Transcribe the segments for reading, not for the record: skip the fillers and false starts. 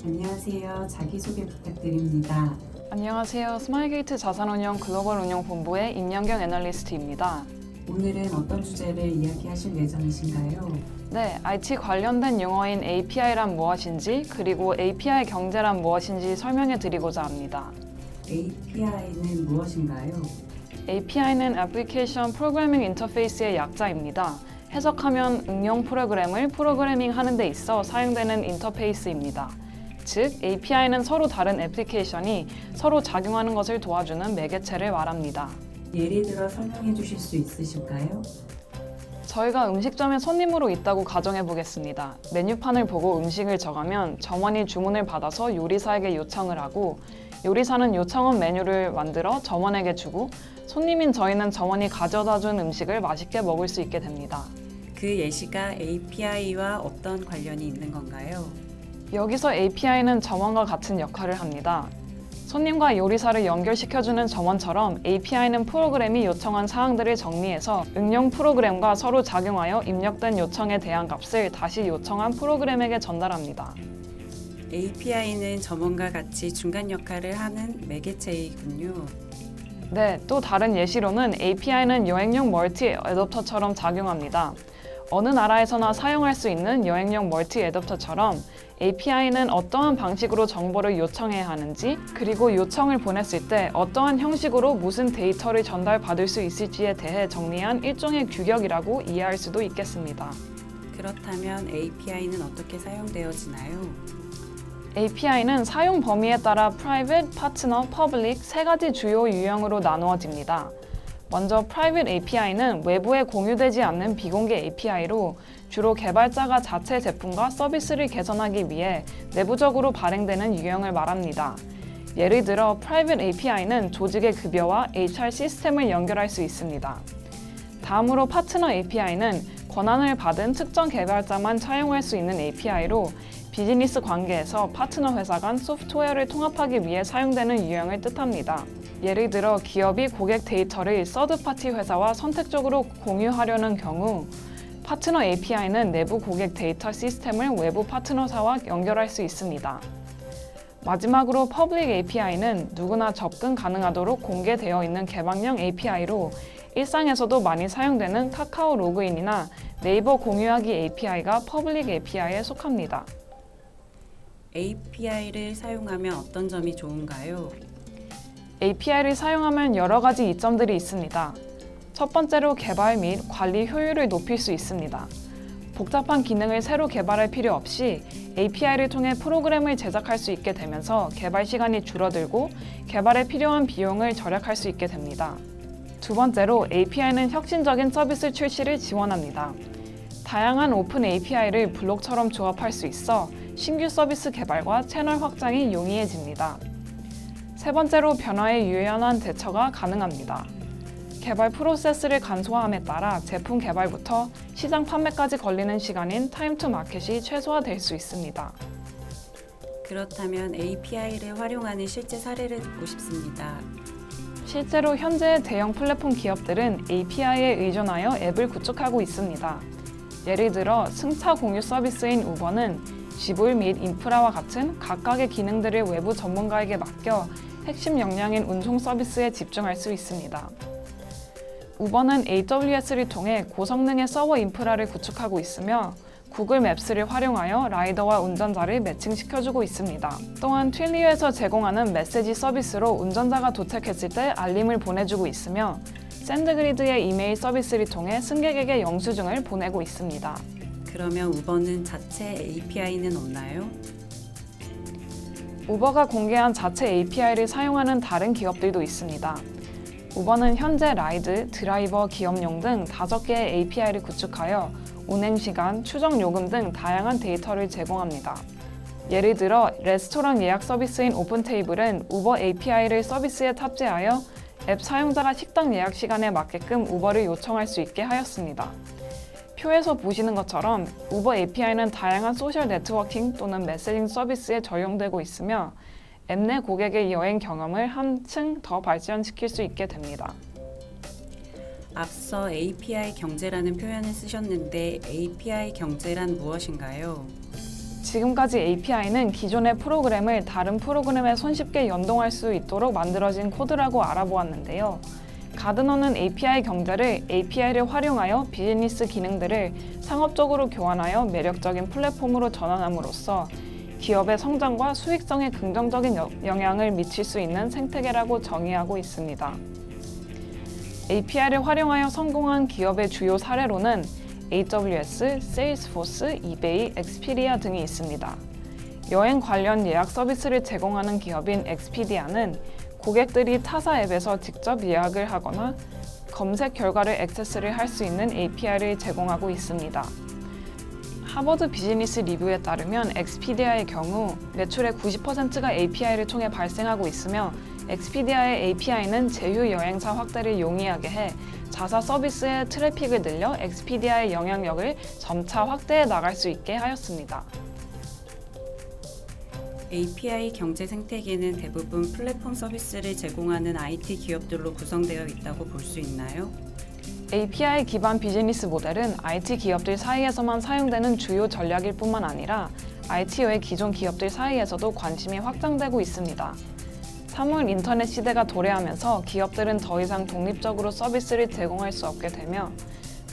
안녕하세요. 자기소개 부탁드립니다. 안녕하세요. 스마일게이트 자산운용 글로벌 운용본부의 임영경 애널리스트입니다. 오늘은 어떤 주제를 이야기하실 예정이신가요? 네, IT 관련된 용어인 API란 무엇인지 그리고 API 경제란 무엇인지 설명해 드리고자 합니다. API는 무엇인가요? API는 Application Programming Interface의 약자입니다. 해석하면 응용 프로그램을 프로그래밍 하는 데 있어 사용되는 인터페이스입니다. 즉, API는 서로 다른 애플리케이션이 서로 작용하는 것을 도와주는 매개체를 말합니다. 예를 들어 설명해 주실 수 있으실까요? 저희가 음식점에 손님으로 있다고 가정해 보겠습니다. 메뉴판을 보고 음식을 정하면 점원이 주문을 받아서 요리사에게 요청을 하고 요리사는 요청한 메뉴를 만들어 점원에게 주고 손님인 저희는 점원이 가져다 준 음식을 맛있게 먹을 수 있게 됩니다. 그 예시가 API와 어떤 관련이 있는 건가요? 여기서 API는 점원과 같은 역할을 합니다. 손님과 요리사를 연결시켜주는 점원처럼 API는 프로그램이 요청한 사항들을 정리해서 응용 프로그램과 서로 작용하여 입력된 요청에 대한 값을 다시 요청한 프로그램에게 전달합니다. API는 점원과 같이 중간 역할을 하는 매개체이군요. 네, 또 다른 예시로는 API는 여행용 멀티 애더프터처럼 작용합니다. 어느 나라에서나 사용할 수 있는 여행용 멀티 애더프터처럼 API는 어떠한 방식으로 정보를 요청해야 하는지 그리고 요청을 보냈을 때 어떠한 형식으로 무슨 데이터를 전달받을 수 있을지에 대해 정리한 일종의 규격이라고 이해할 수도 있겠습니다. 그렇다면 API는 어떻게 사용되어지나요? API는 사용 범위에 따라 Private, Partner, Public 세 가지 주요 유형으로 나누어집니다. 먼저 Private API는 외부에 공유되지 않는 비공개 API로 주로 개발자가 자체 제품과 서비스를 개선하기 위해 내부적으로 발행되는 유형을 말합니다. 예를 들어 Private API는 조직의 급여와 HR 시스템을 연결할 수 있습니다. 다음으로 파트너 API는 권한을 받은 특정 개발자만 사용할 수 있는 API로 비즈니스 관계에서 파트너 회사 간 소프트웨어를 통합하기 위해 사용되는 유형을 뜻합니다. 예를 들어 기업이 고객 데이터를 서드파티 회사와 선택적으로 공유하려는 경우 파트너 API는 내부 고객 데이터 시스템을 외부 파트너사와 연결할 수 있습니다. 마지막으로 Public API는 누구나 접근 가능하도록 공개되어 있는 개방형 API로 일상에서도 많이 사용되는 카카오 로그인이나 네이버 공유하기 API가 Public API에 속합니다. API를 사용하면 어떤 점이 좋은가요? API를 사용하면 여러 가지 이점들이 있습니다. 첫 번째로 개발 및 관리 효율을 높일 수 있습니다. 복잡한 기능을 새로 개발할 필요 없이 API를 통해 프로그램을 제작할 수 있게 되면서 개발 시간이 줄어들고 개발에 필요한 비용을 절약할 수 있게 됩니다. 두 번째로 API는 혁신적인 서비스 출시를 지원합니다. 다양한 오픈 API를 블록처럼 조합할 수 있어 신규 서비스 개발과 채널 확장이 용이해집니다. 세 번째로 변화에 유연한 대처가 가능합니다. 개발 프로세스를 간소화함에 따라 제품 개발부터 시장 판매까지 걸리는 시간인 타임 투 마켓이 최소화될 수 있습니다. 그렇다면 API를 활용하는 실제 사례를 듣고 싶습니다. 실제로 현재 대형 플랫폼 기업들은 API에 의존하여 앱을 구축하고 있습니다. 예를 들어 승차 공유 서비스인 우버는 지불 및 인프라와 같은 각각의 기능들을 외부 전문가에게 맡겨 핵심 역량인 운송 서비스에 집중할 수 있습니다. 우버는 AWS를 통해 고성능의 서버 인프라를 구축하고 있으며 구글 맵스를 활용하여 라이더와 운전자를 매칭시켜주고 있습니다. 또한 트윌리오에서 제공하는 메시지 서비스로 운전자가 도착했을 때 알림을 보내주고 있으며 샌드그리드의 이메일 서비스를 통해 승객에게 영수증을 보내고 있습니다. 그러면 우버는 자체 API는 없나요? 우버가 공개한 자체 API를 사용하는 다른 기업들도 있습니다. 우버는 현재 라이드, 드라이버 기업용 등 5개의 API를 구축하여 운행시간, 추정 요금 등 다양한 데이터를 제공합니다. 예를 들어 레스토랑 예약 서비스인 오픈테이블은 우버 API를 서비스에 탑재하여 앱 사용자가 식당 예약 시간에 맞게끔 우버를 요청할 수 있게 하였습니다. 표에서 보시는 것처럼 우버 API는 다양한 소셜 네트워킹 또는 메시징 서비스에 적용되고 있으며 앱 내 고객의 여행 경험을 한층 더 발전시킬 수 있게 됩니다. 앞서 API 경제라는 표현을 쓰셨는데 API 경제란 무엇인가요? 지금까지 API는 기존의 프로그램을 다른 프로그램에 손쉽게 연동할 수 있도록 만들어진 코드라고 알아보았는데요. 가드너는 API 경제를 API를 활용하여 비즈니스 기능들을 상업적으로 교환하여 매력적인 플랫폼으로 전환함으로써 기업의 성장과 수익성에 긍정적인 영향을 미칠 수 있는 생태계라고 정의하고 있습니다. API를 활용하여 성공한 기업의 주요 사례로는 AWS, Salesforce, eBay, Expedia 등이 있습니다. 여행 관련 예약 서비스를 제공하는 기업인 엑스피디아는 고객들이 타사 앱에서 직접 예약을 하거나 검색 결과를 액세스를 할 수 있는 API를 제공하고 있습니다. 하버드 비즈니스 리뷰에 따르면 엑스피디아의 경우 매출의 90%가 API를 통해 발생하고 있으며 엑스피디아의 API는 제휴 여행사 확대를 용이하게 해 자사 서비스의 트래픽을 늘려 엑스피디아의 영향력을 점차 확대해 나갈 수 있게 하였습니다. API 경제 생태계는 대부분 플랫폼 서비스를 제공하는 IT 기업들로 구성되어 있다고 볼 수 있나요? API 기반 비즈니스 모델은 IT 기업들 사이에서만 사용되는 주요 전략일 뿐만 아니라 IT 외 기존 기업들 사이에서도 관심이 확장되고 있습니다. 사물 인터넷 시대가 도래하면서 기업들은 더 이상 독립적으로 서비스를 제공할 수 없게 되며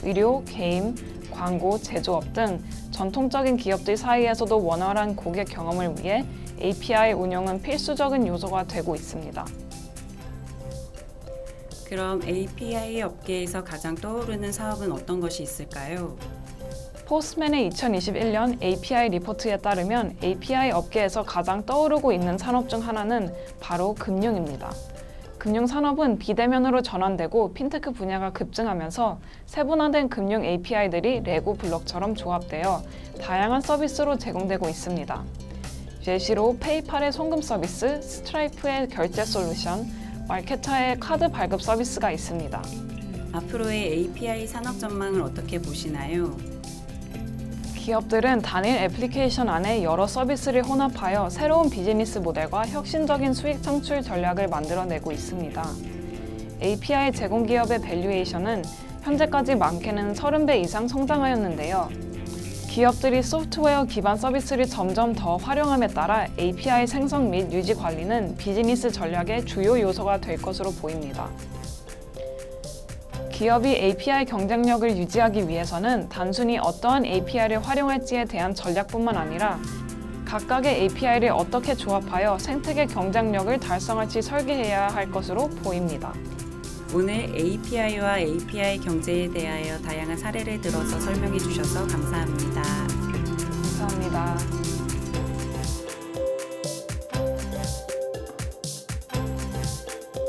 의료, 게임, 광고, 제조업 등 전통적인 기업들 사이에서도 원활한 고객 경험을 위해 API 운용은 필수적인 요소가 되고 있습니다. 그럼 API 업계에서 가장 떠오르는 사업은 어떤 것이 있을까요? 포스트맨의 2021년 API 리포트에 따르면 API 업계에서 가장 떠오르고 있는 산업 중 하나는 바로 금융입니다. 금융 산업은 비대면으로 전환되고 핀테크 분야가 급증하면서 세분화된 금융 API들이 레고 블록처럼 조합되어 다양한 서비스로 제공되고 있습니다. 예시로 페이팔의 송금 서비스, 스트라이프의 결제 솔루션, 마케타의 카드 발급 서비스가 있습니다. 앞으로의 API 산업 전망을 어떻게 보시나요? 기업들은 단일 애플리케이션 안에 여러 서비스를 혼합하여 새로운 비즈니스 모델과 혁신적인 수익 창출 전략을 만들어내고 있습니다. API 제공 기업의 밸류에이션은 현재까지 많게는 30배 이상 성장하였는데요. 기업들이 소프트웨어 기반 서비스를 점점 더 활용함에 따라 API 생성 및 유지 관리는 비즈니스 전략의 주요 요소가 될 것으로 보입니다. 기업이 API 경쟁력을 유지하기 위해서는 단순히 어떠한 API를 활용할지에 대한 전략뿐만 아니라 각각의 API를 어떻게 조합하여 생태계 경쟁력을 달성할지 설계해야 할 것으로 보입니다. 오늘 API와 API 경제에 대하여 다양한 사례를 들어서 설명해 주셔서 감사합니다. 감사합니다.